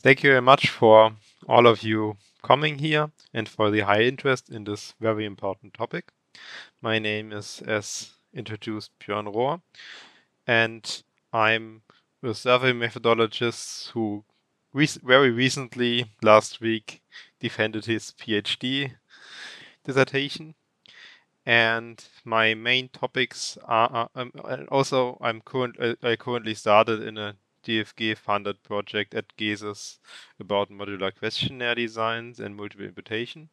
Thank you very much for all of you coming here and for the high interest in this very important topic. My name is, as introduced, Björn Rohr, and I'm a survey methodologist who very recently, last week, defended his PhD dissertation. And my main topics are I currently started in a DFG funded project at GESIS about modular questionnaire designs and multiple imputation.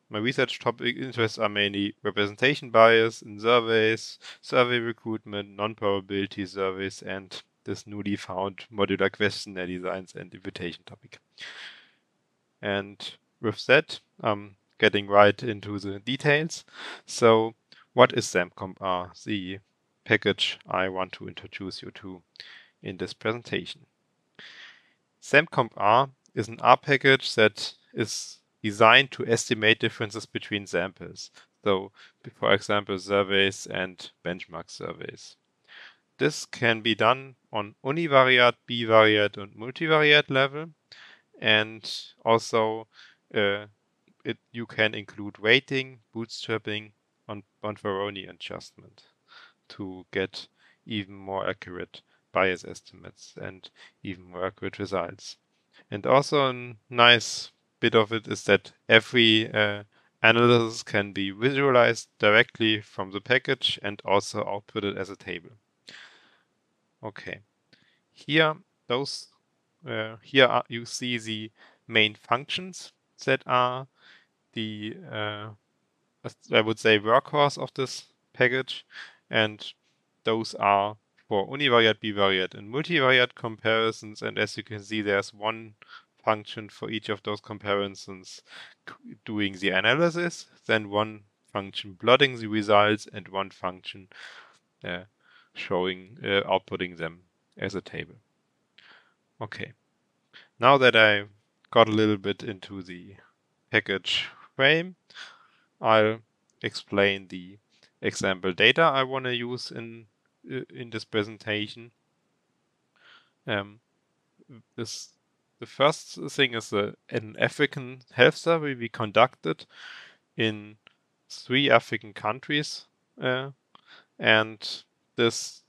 My research topic interests are mainly representation bias in surveys, survey recruitment, non-probability surveys, and this newly found modular questionnaire designs and imputation topic. And with that, getting right into the details. So what is SampcompR, the package I want to introduce you to in this presentation? SampcompR is an R package that is designed to estimate differences between samples. So, for example, surveys and benchmark surveys. This can be done on univariate, bivariate, and multivariate level. And also you can include weighting, bootstrapping, and Bonferroni adjustment to get even more accurate bias estimates and even more accurate results. And also a nice bit of it is that every analysis can be visualized directly from the package and also outputted as a table. Okay, here you see the main functions that are the I would say workhorse of this package, and those are for univariate, bivariate, and multivariate comparisons. And as you can see, there's one function for each of those comparisons doing the analysis, then one function plotting the results, and one function outputting them as a table. Okay, now that I got a little bit into the package frame, I'll explain the example data I want to use in this presentation. The first thing is an African health survey we conducted in 3 African countries, and this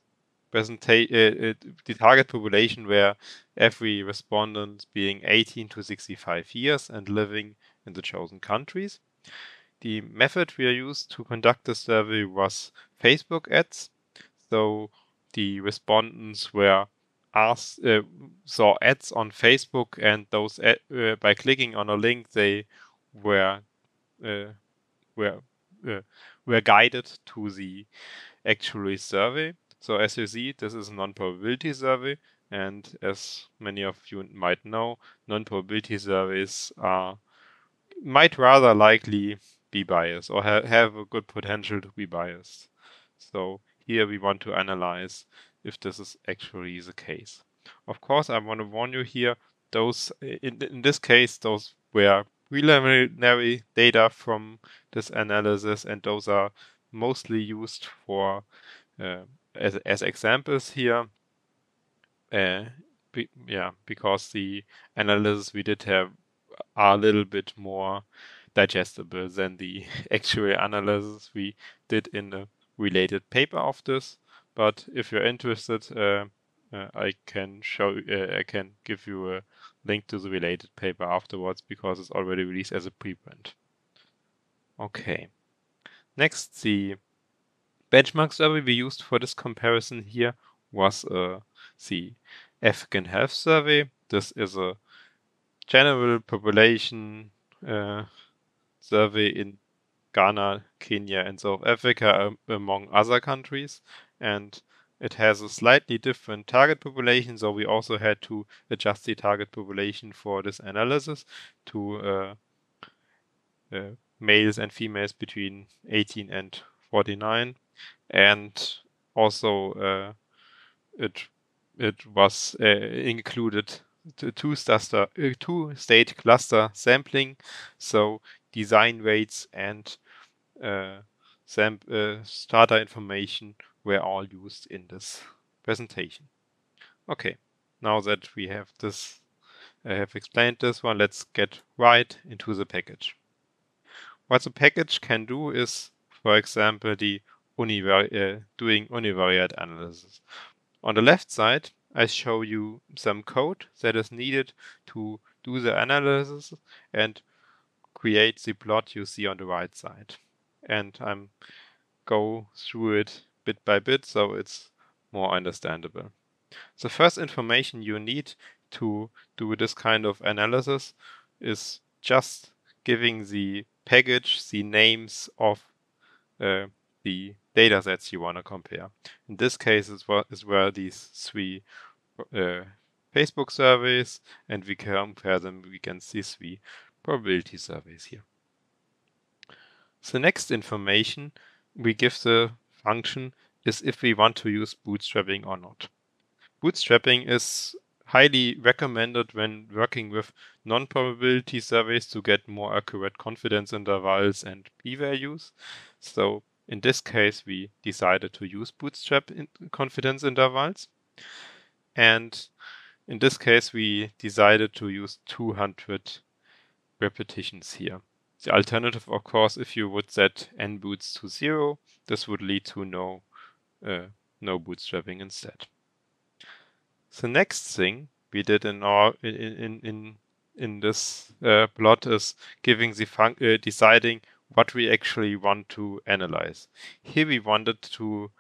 the target population were every respondent being 18 to 65 years and living in the chosen countries. The method we used to conduct the survey was Facebook ads. So the respondents were asked, saw ads on Facebook, and those by clicking on a link, they were guided to the actual survey. So as you see, this is a non-probability survey, and as many of you might know, non-probability surveys might rather likely be biased or have a good potential to be biased. So here we want to analyze if this is actually the case. Of course, I want to warn you here, those in this case, those were preliminary data from this analysis, and those are mostly used for as examples here. Because the analysis we did have are a little bit more digestible than the actual analysis we did in the related paper of this. But if you're interested, I can give you a link to the related paper afterwards because it's already released as a preprint. Okay. Next, the benchmark survey we used for this comparison here was the African Health Survey. This is a general population survey in Ghana, Kenya, and South Africa, among other countries. And it has a slightly different target population, so we also had to adjust the target population for this analysis to males and females between 18 and 49. And also it was included two-state cluster sampling, so design weights and starter information were all used in this presentation. Okay, now that we have this I have explained this one. Let's get right into the package. What the package can do is, for example, doing univariate analysis. On the left side, I show you some code that is needed to do the analysis and create the plot you see on the right side. And I'm go through it bit by bit so it's more understandable. The first information you need to do this kind of analysis is just giving the package the names of the data sets you want to compare. In this case, is where these three Facebook surveys, and we compare them against these three probability surveys here. The next information we give the function is if we want to use bootstrapping or not. Bootstrapping is highly recommended when working with non-probability surveys to get more accurate confidence intervals and p-values. So in this case, we decided to use bootstrap confidence intervals. And in this case, we decided to use 200 repetitions here. The alternative, of course, if you would set n boots to 0, this would lead to no bootstrapping instead. The next thing we did in our in this plot is giving the deciding what we actually want to analyze. Here we wanted to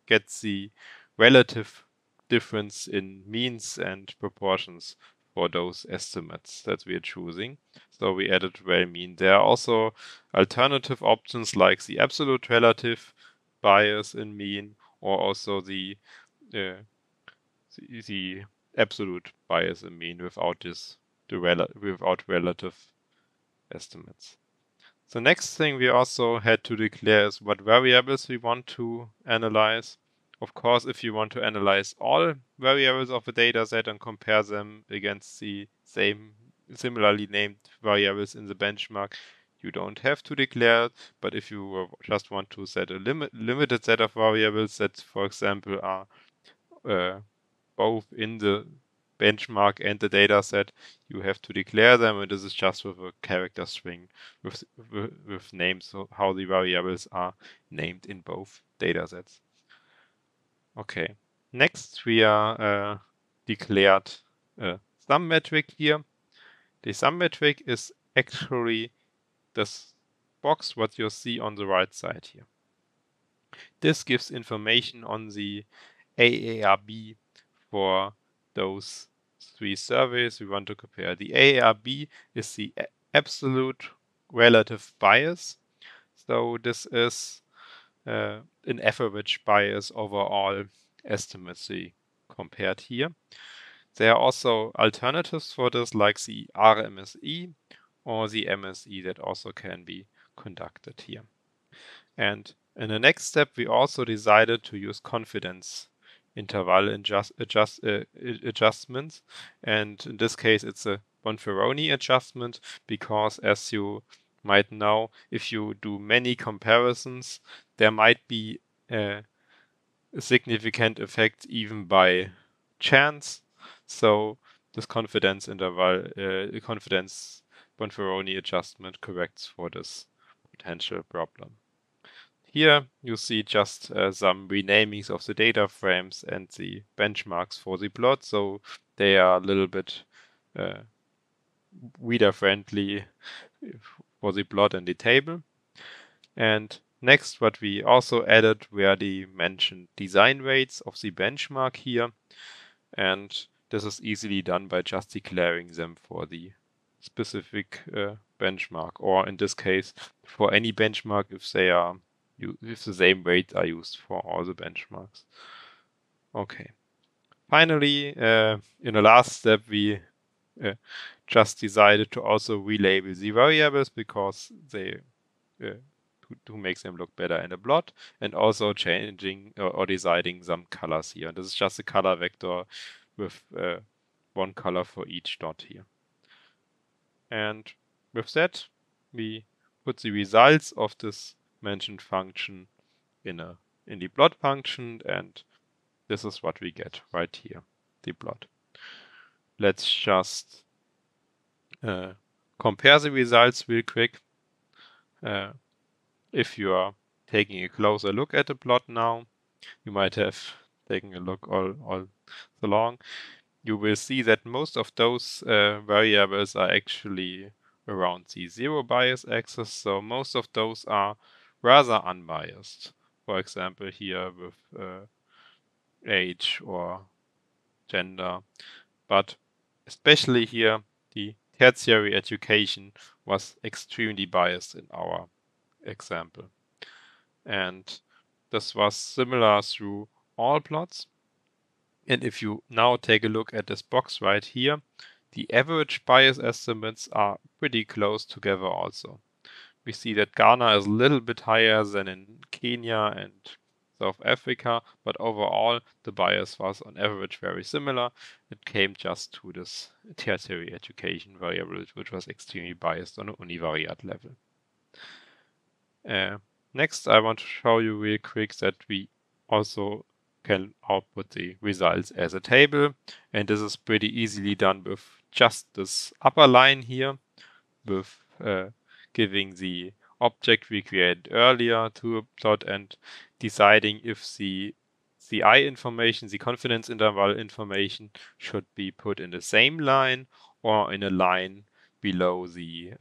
get the relative difference in means and proportions for those estimates that we are choosing. So we added well mean. There are also alternative options like the absolute relative bias in mean, or also the absolute bias in mean without without relative estimates. The next thing we also had to declare is what variables we want to analyze. Of course, if you want to analyze all variables of a data set and compare them against the same similarly named variables in the benchmark, you don't have to declare it. But if you just want to set a limited set of variables that, for example, are both in the benchmark and the data set, you have to declare them, and this is just with a character string with names, so how the variables are named in both data sets. Okay, next we are declared a sum metric here. The sum metric is actually this box what you see on the right side here. This gives information on the AARB for those three surveys we want to compare. The AARB is the absolute relative bias. So this is an average bias over all estimates we compared here. There are also alternatives for this, like the RMSE or the MSE, that also can be conducted here. And in the next step, we also decided to use confidence interval adjustments, and in this case it's a Bonferroni adjustment, because as you might know, if you do many comparisons, there might be a significant effect even by chance. So this confidence interval, confidence Bonferroni adjustment corrects for this potential problem. Here you see just some renamings of the data frames and the benchmarks for the plot, so they are a little bit reader friendly for the plot and the table. And next, what we also added were the mentioned design weights of the benchmark here, and this is easily done by just declaring them for the specific benchmark, or in this case for any benchmark if they are if the same weights are used for all the benchmarks. Okay. Finally, in the last step, we just decided to also relabel the variables, because they to make them look better in the plot, and also changing or deciding some colors here. And this is just a color vector with one color for each dot here. And with that, we put the results of this mentioned function in the plot function, and this is what we get right here, the plot. let's just compare the results real quick. If you are taking a closer look at the plot now, you might have taken a look all along. You will see that most of those variables are actually around the zero bias axis, so most of those are rather unbiased. For example, here with age or gender, but especially here, the tertiary education was extremely biased in our example. And this was similar through all plots. And if you now take a look at this box right here, the average bias estimates are pretty close together also. We see that Ghana is a little bit higher than in Kenya and South Africa, but overall the bias was on average very similar. It came just to this tertiary education variable, which was extremely biased on a univariate level. Next, I want to show you real quick that we also can output the results as a table, and this is pretty easily done with just this upper line here, with giving the object we created earlier to a plot and deciding if the CI information, the confidence interval information, should be put in the same line or in a line below the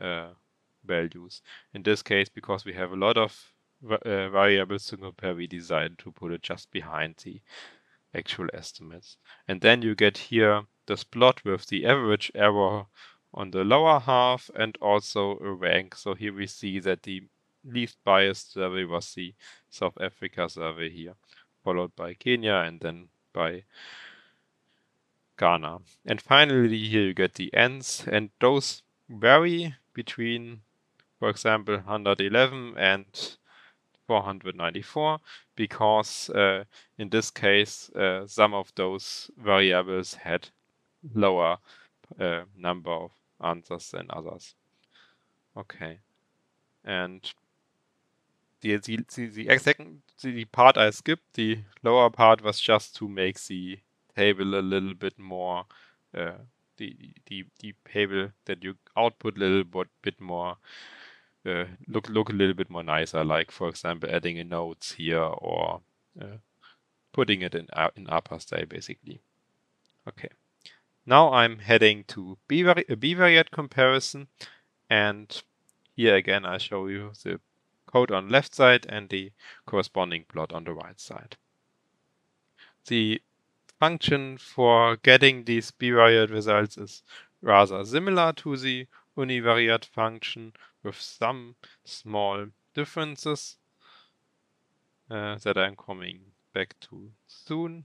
values. In this case, because we have a lot of variables to compare, we decided to put it just behind the actual estimates. And then you get here this plot with the average error on the lower half and also a rank. So here we see that the least biased survey was the South Africa survey here, followed by Kenya and then by Ghana. And finally here you get the ends, and those vary between, for example, 111 and 494, because in this case some of those variables had lower number of answers than others. Okay, and the part I skipped, the lower part, was just to make the table a little bit more the table that you output a little bit more look a little bit more nicer, like for example adding a notes here or putting it in upper style basically. Okay, now I'm heading to bivariate comparison, and here again I show you the code on the left side and the corresponding plot on the right side. The function for getting these bivariate results is rather similar to the univariate function, with some small differences that I'm coming back to soon.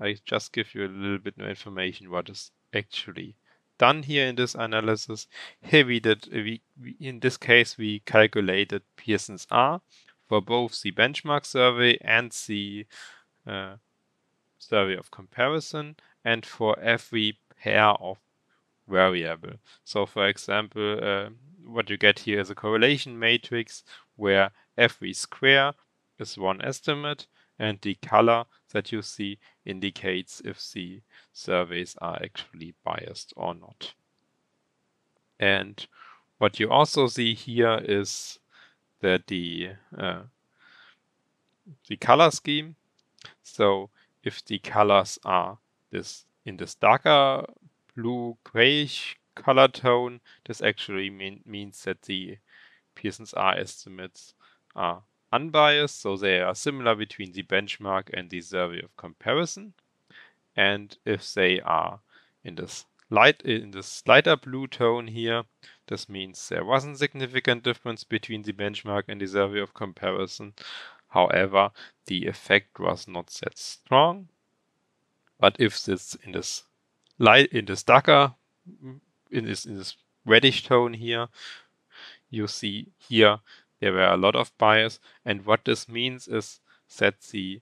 I just give you a little bit more information what is actually done here in this analysis. Here in this case we calculated Pearson's R for both the benchmark survey and the survey of comparison, and for every pair of variable. So for example, what you get here is a correlation matrix where every square is one estimate, and the color that you see indicates if the surveys are actually biased or not. And what you also see here is that the color scheme. So if the colors are in this darker blue grayish color tone, this actually means that the Pearson's R estimates are unbiased, so they are similar between the benchmark and the survey of comparison. And if they are in this lighter blue tone here, this means there wasn't significant difference between the benchmark and the survey of comparison. However, the effect was not that strong. But if this in this darker, in this reddish tone here, you see here there were a lot of bias, and what this means is that the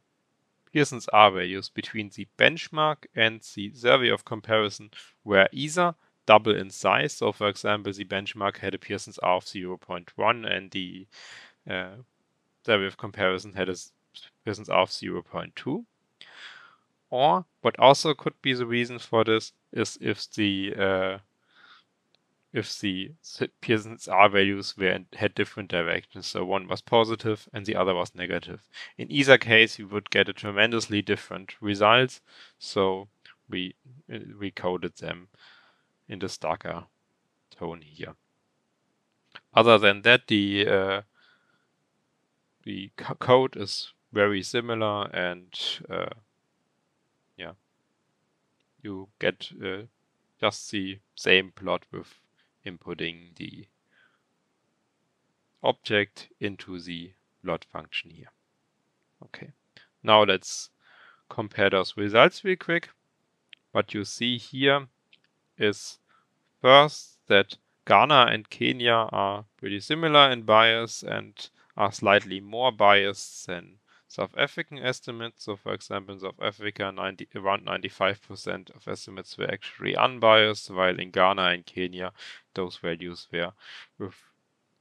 Pearson's R values between the benchmark and the survey of comparison were either double in size. So for example, the benchmark had a Pearson's R of 0.1 and the survey of comparison had a Pearson's R of 0.2, Or what also could be the reason for this is if the Pearson's R values had different directions. So one was positive and the other was negative. In either case, you would get a tremendously different results. So we coded them in this darker tone here. Other than that, the code is very similar, and yeah, you get just the same plot with inputting the object into the plot function here. Okay, now let's compare those results real quick. What you see here is first that Ghana and Kenya are pretty similar in bias and are slightly more biased than South African estimates. So for example, in South Africa, around 95% of estimates were actually unbiased, while in Ghana and Kenya, those values were with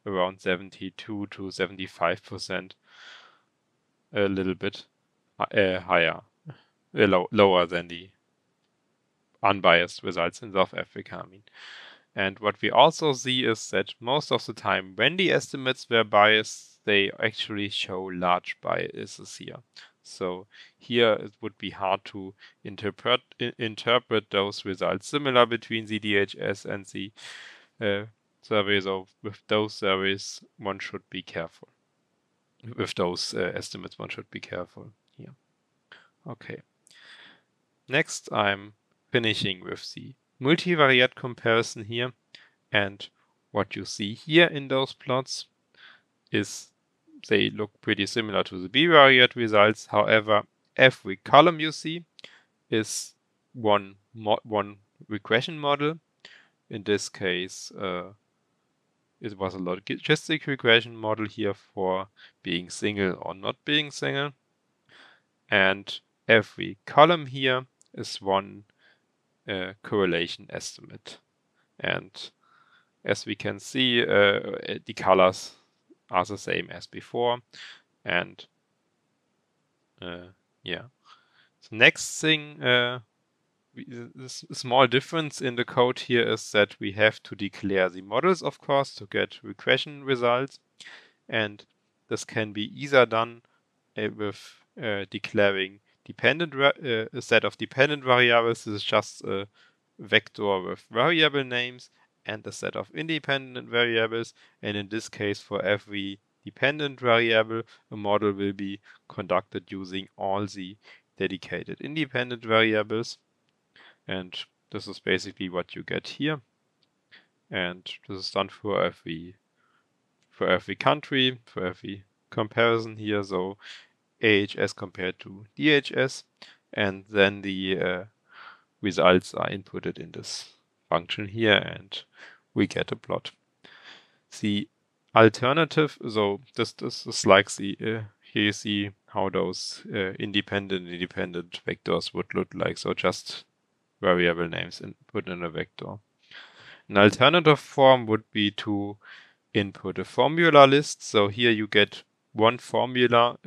around 72 to 75%, a little bit higher, lower than the unbiased results in South Africa. And what we also see is that most of the time when the estimates were biased, they actually show large biases here. So here it would be hard to interpret those results similar between the DHS and the survey. So with those surveys, one should be careful. With those estimates, one should be careful here. Okay. Next, I'm finishing with the multivariate comparison here. And what you see here in those plots is they look pretty similar to the bivariate results. However, every column you see is one regression model. In this case, it was a logistic regression model here for being single or not being single. And every column here is one correlation estimate. And as we can see, the colors are the same as before. And yeah. The next thing, this small difference in the code here is that we have to declare the models, of course, to get regression results. And this can be either done with declaring a set of dependent variables. This is just a vector with variable names and a set of independent variables. And in this case, for every dependent variable, a model will be conducted using all the dedicated independent variables. And this is basically what you get here. And this is done for every country, for every comparison here. So AHS compared to DHS, and then the results are inputted in this function here, and we get a plot. The alternative, so this is like the here you see how those independent vectors would look like. So just variable names put in a vector. An alternative form would be to input a formula list. So here you get one formula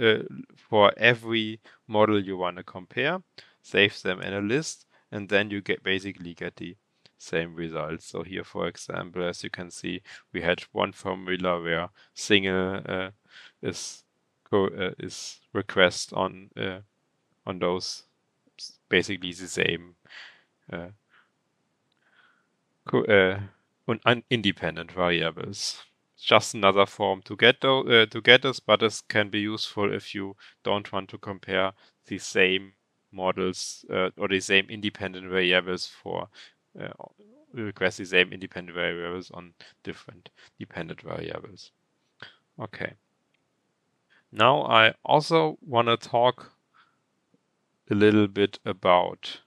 for every model you want to compare, save them in a list, and then you basically get the same results. So here, for example, as you can see, we had one formula where single is request on those basically the same independent variables. Just another form to get this, but this can be useful if you don't want to compare the same models or the same independent variables for request the same independent variables on different dependent variables. Okay. Now I also want to talk a little bit about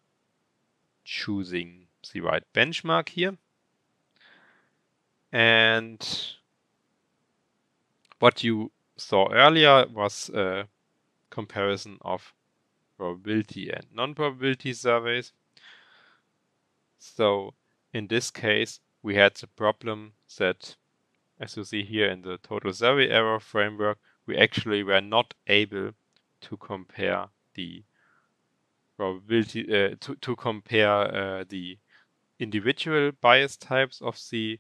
choosing the right benchmark here. And what you saw earlier was a comparison of probability and non-probability surveys. So in this case, we had the problem that, as you see here in the total survey error framework, we actually were not able to compare the probability to compare the individual bias types of the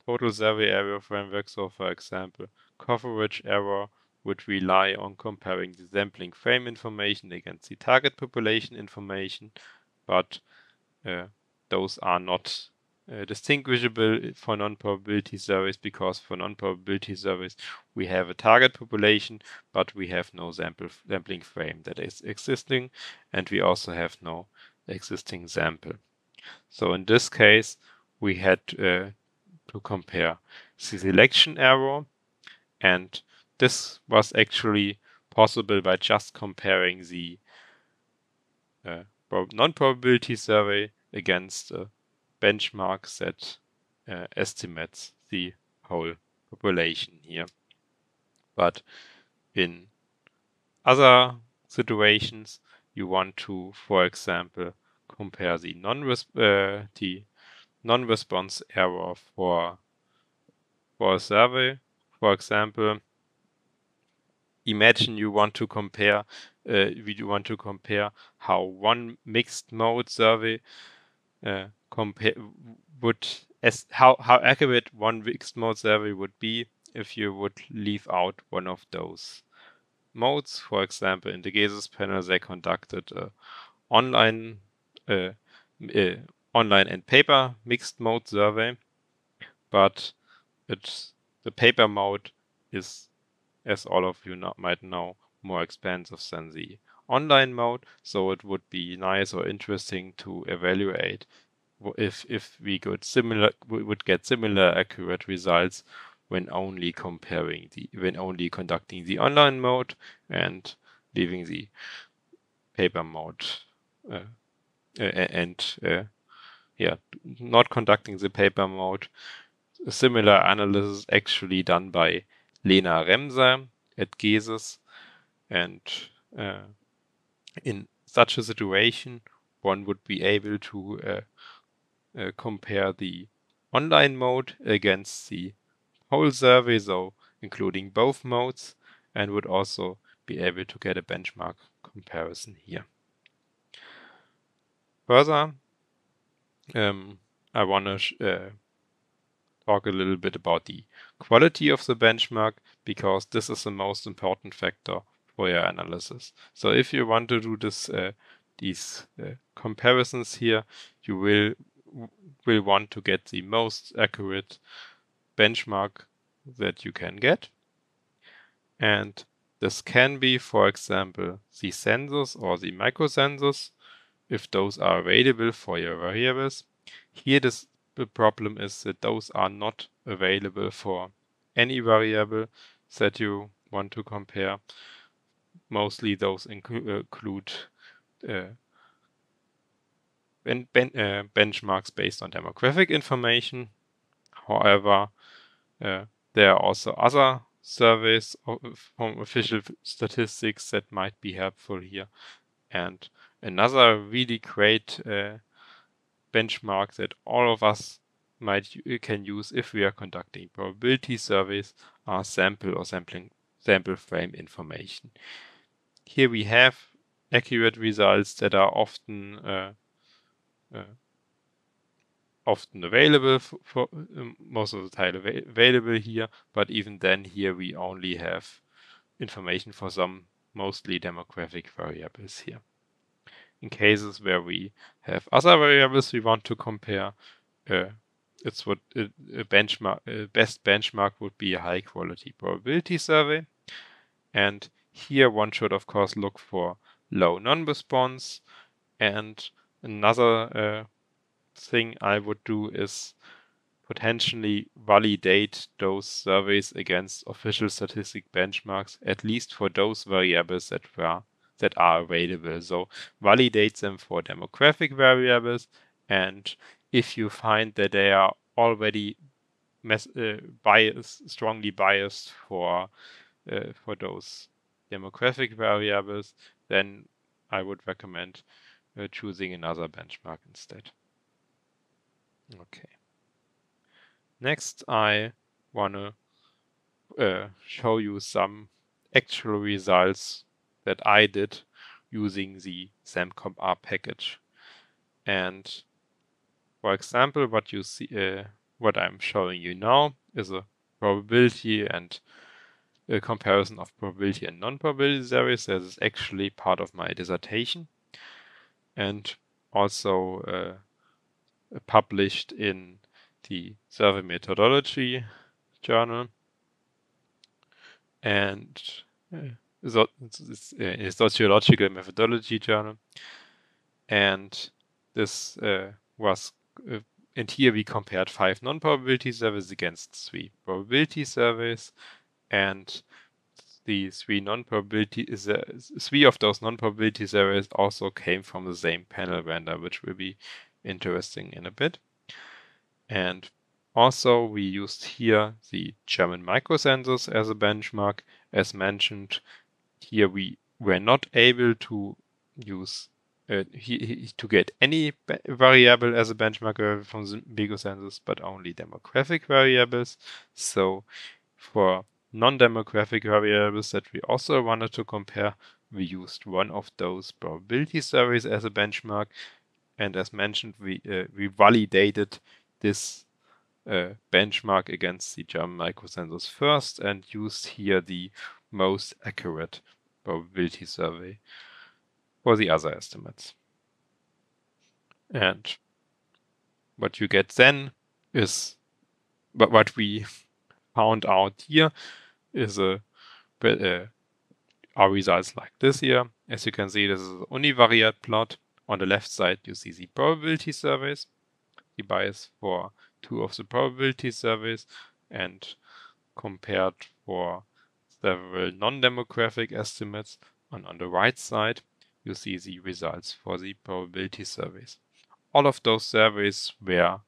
total survey area framework. So, for example, coverage error would rely on comparing the sampling frame information against the target population information, but those are not distinguishable for non-probability surveys, because for non-probability surveys we have a target population, but we have no sampling frame that is existing, and we also have no existing sample. So in this case, we had to compare the selection error, and this was actually possible by just comparing the non-probability survey against a benchmark that estimates the whole population here. But in other situations, you want to, for example, compare the non-response error for a survey. For example, imagine you want to compare how one mixed mode survey how accurate one mixed mode survey would be if you would leave out one of those modes. For example, in the KODAQS panel, they conducted online and paper mixed mode survey, but the paper mode is, as all of you might know, more expensive than the online mode. So it would be nice or interesting to evaluate if we would get similar accurate results when only conducting the online mode and leaving the paper mode not conducting the paper mode. A similar analysis actually done by Lena Remser at KODAQS, and in such a situation, one would be able to compare the online mode against the whole survey, so including both modes, and would also be able to get a benchmark comparison here. Further, I want to talk a little bit about the quality of the benchmark, because this is the most important factor for your analysis. So if you want to do these comparisons here, you will want to get the most accurate benchmark that you can get. And this can be, for example, the census or the microcensus, if those are available for your variables. Here the problem is that those are not available for any variable that you want to compare. Mostly those include benchmarks based on demographic information. However, there are also other surveys from official statistics that might be helpful here. And another really great benchmark that all of us can use if we are conducting probability surveys are sample frame information. Here we have accurate results that are often available for most of the time available here, but even then here we only have information for some mostly demographic variables here. In cases where we have other variables we want to compare, best benchmark would be a high quality probability survey. And here one should of course look for low non-response. And another thing I would do is potentially validate those surveys against official statistic benchmarks, at least for those variables that are available. So validate them for demographic variables, and if you find that they are already strongly biased for those demographic variables, then I would recommend choosing another benchmark instead. Okay. Next, I want to show you some actual results that I did using the SampcompR package. And for example, what you see, what I'm showing you now is a probability and a comparison of probability and non-probability surveys. That is actually part of my dissertation and also published in the Survey Methodology journal and it's a sociological methodology journal. And this was, and here we compared 5 non-probability surveys against 3 probability surveys, and the 3 of those non-probability surveys also came from the same panel vendor, which will be interesting in a bit. And also we used here the German microcensus as a benchmark. As mentioned, here we were not able to use to get any variable as a benchmark from the microcensus, but only demographic variables. So for non-demographic variables that we also wanted to compare, we used one of those probability surveys as a benchmark. And as mentioned, we validated this benchmark against the German microcensus first and used here the most accurate probability survey for the other estimates. And what you get then is, but what we found out here is our results like this here. As you can see, this is an univariate plot. On the left side, you see the probability surveys, the bias for 2 of the probability surveys, and compared for several non-demographic estimates. And on the right side, you see the results for the probability surveys. All of those surveys were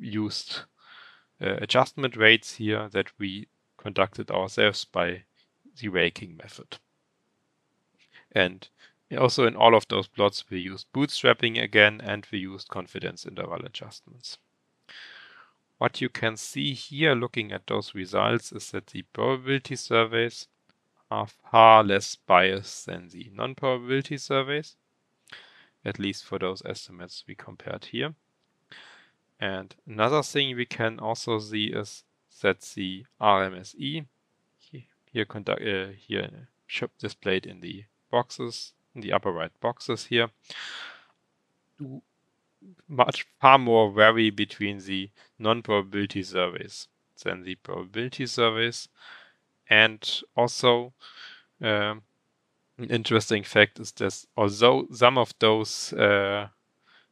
used adjustment rates here that we conducted ourselves by the raking method. And also in all of those plots, we used bootstrapping again, and we used confidence interval adjustments. What you can see here looking at those results is that the probability surveys are far less biased than the non-probability surveys, at least for those estimates we compared here. And another thing we can also see is that the RMSE, here displayed in the boxes, in the upper right boxes here, do far more vary between the non-probability surveys than the probability surveys. And also an interesting fact is that although some of those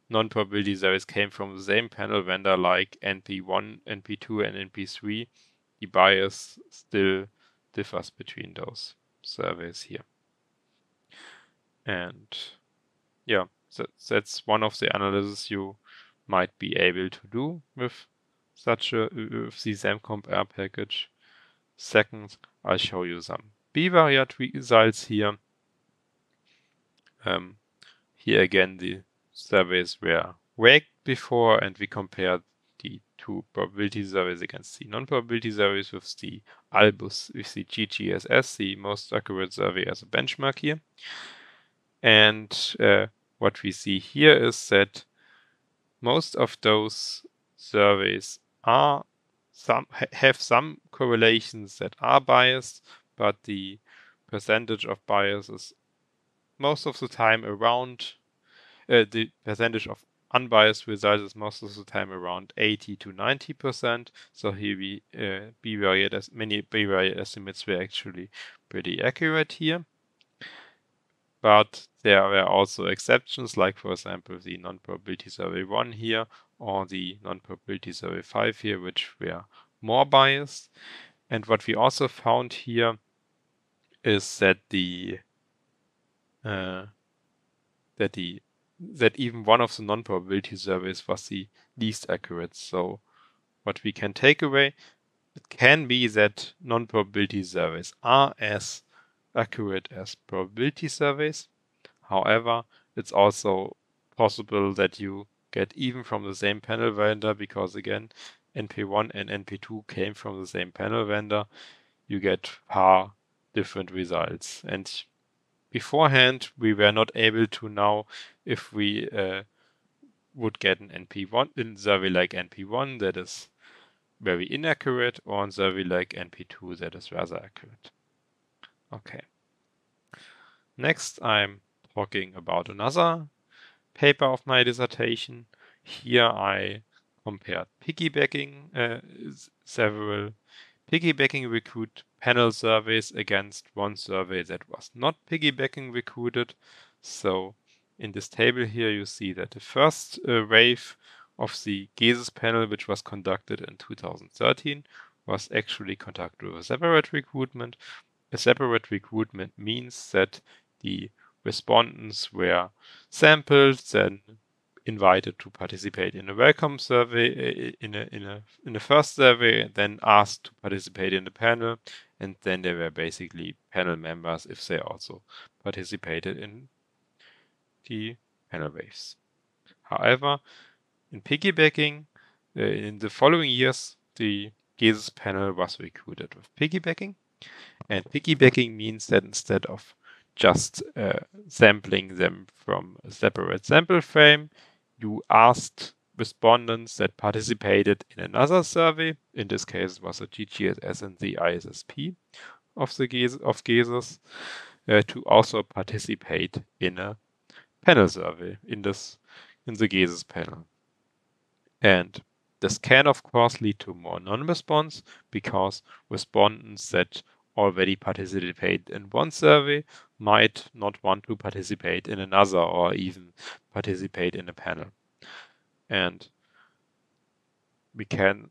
non-probability surveys came from the same panel vendor like NP1, NP2 and NP3, the bias still differs between those surveys here. And yeah, that's one of the analyses you might be able to do with such a with the SampcompR package. Second, I'll show you some bivariate results here. Here again, the surveys were raked before, and we compared the 2 probability surveys against the non-probability surveys with the ALBUS, with the GGSS, the most accurate survey, as a benchmark here. And what we see here is that most of those surveys have some correlations that are biased, but the percentage of bias is most of the time around, the percentage of unbiased results is most of the time around 80 to 90%. So here we many bivariate estimates were actually pretty accurate here. But there were also exceptions, like for example the non-probability survey 1 here or the non-probability survey 5 here, which were more biased. And what we also found here is that that even one of the non-probability surveys was the least accurate. So what we can take away, it can be that non-probability surveys are as accurate as probability surveys. However, it's also possible that you get even from the same panel vendor, because again, NP1 and NP2 came from the same panel vendor, you get far different results. And beforehand, we were not able to know if we would get an NP1 in survey like NP1 that is very inaccurate, or a survey like NP2 that is rather accurate. Okay. Next, I'm talking about another paper of my dissertation. Here I compared several piggybacking recruit panel surveys against one survey that was not piggybacking recruited. So in this table here, you see that the first wave of the GESIS panel, which was conducted in 2013, was actually conducted with a separate recruitment. A separate recruitment means that the respondents were sampled, then invited to participate in a welcome survey, in a first survey, then asked to participate in the panel, and then they were basically panel members if they also participated in the panel waves. However, in piggybacking, in the following years, the GESIS panel was recruited with piggybacking. And piggybacking means that instead of just sampling them from a separate sample frame, you asked respondents that participated in another survey, in this case it was a GGSS and the ISSP of GESIS, to also participate in a panel survey in the GESIS panel. And this can, of course, lead to more non-response because respondents that already participate in one survey might not want to participate in another or even participate in a panel. And we can,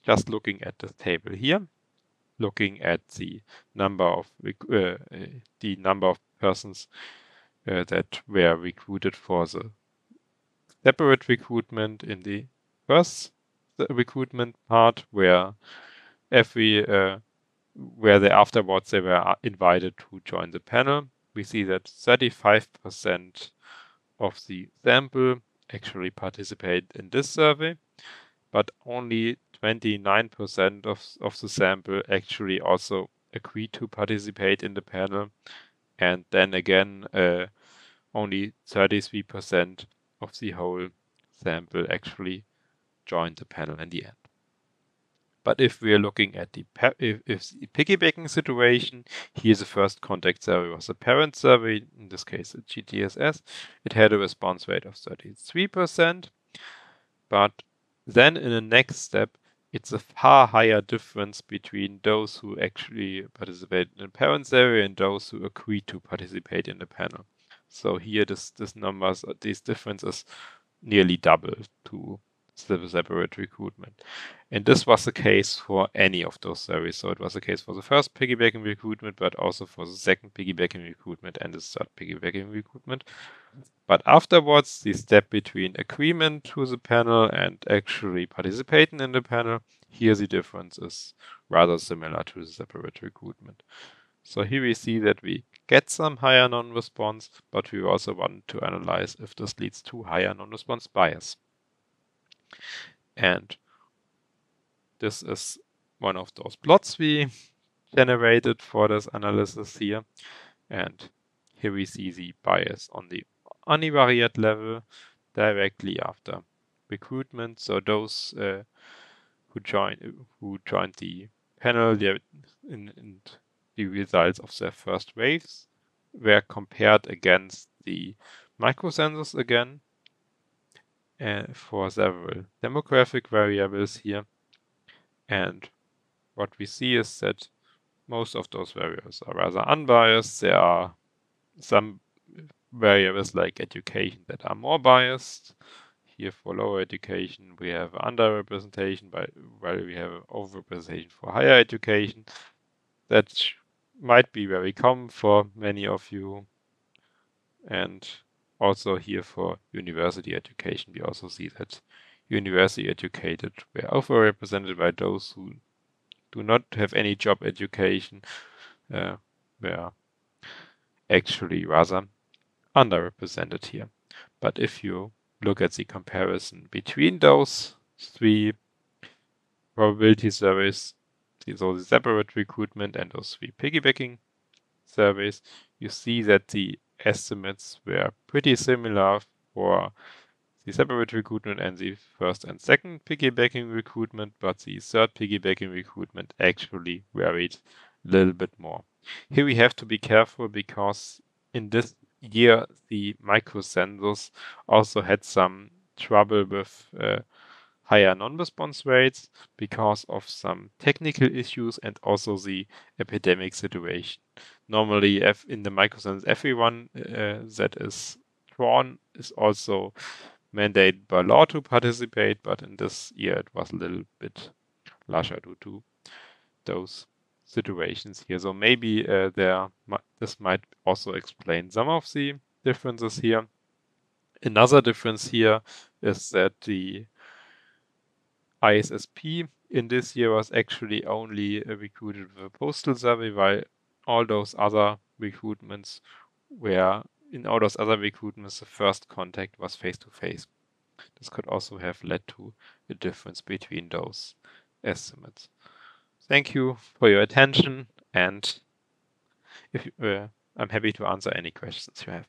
just looking at the table here, looking at the number of persons that were recruited for the separate recruitment in the first recruitment part, where afterwards they were invited to join the panel. We see that 35% of the sample actually participate in this survey, but only 29% of the sample actually also agreed to participate in the panel. And then again, only 33% of the whole sample actually joined the panel in the end. But if we are looking at the piggybacking situation, here the first contact survey was a parent survey, in this case a GGSS. It had a response rate of 33%, but then in the next step, it's a far higher difference between those who actually participate in the parent survey and those who agreed to participate in the panel. So here this difference is nearly double to the separate recruitment. And this was the case for any of those surveys. So it was the case for the first piggybacking recruitment, but also for the second piggybacking recruitment and the third piggybacking recruitment. But afterwards, the step between agreement to the panel and actually participating in the panel, here the difference is rather similar to the separate recruitment. So here we see that we get some higher non-response, but we also want to analyze if this leads to higher non-response bias. And this is one of those plots we generated for this analysis here. And here we see the bias on the univariate level directly after recruitment. So those who joined the panel in the results of their first waves were compared against the microcensus again for several demographic variables here. And what we see is that most of those variables are rather unbiased. There are some variables like education that are more biased. Here for lower education, we have underrepresentation, while we have overrepresentation for higher education. That might be very common for many of you. And also here for university education, we also see that university educated were overrepresented by those who do not have any job education, were actually rather underrepresented here. But if you look at the comparison between those three probability surveys, so the separate recruitment and those three piggybacking surveys, you see that the estimates were pretty similar for the separate recruitment and the first and second piggybacking recruitment, but the third piggybacking recruitment actually varied a little bit more. Here we have to be careful because in this year the microcensus also had some trouble with higher non-response rates because of some technical issues and also the epidemic situation. Normally, in the microcensus, everyone that is drawn is also mandated by law to participate, but in this year it was a little bit larger due to those situations here. So maybe this might also explain some of the differences here. Another difference here is that the ISSP in this year was actually only recruited with a postal survey, while all those other recruitments the first contact was face-to-face. This could also have led to a difference between those estimates. Thank you for your attention, and I'm happy to answer any questions you have.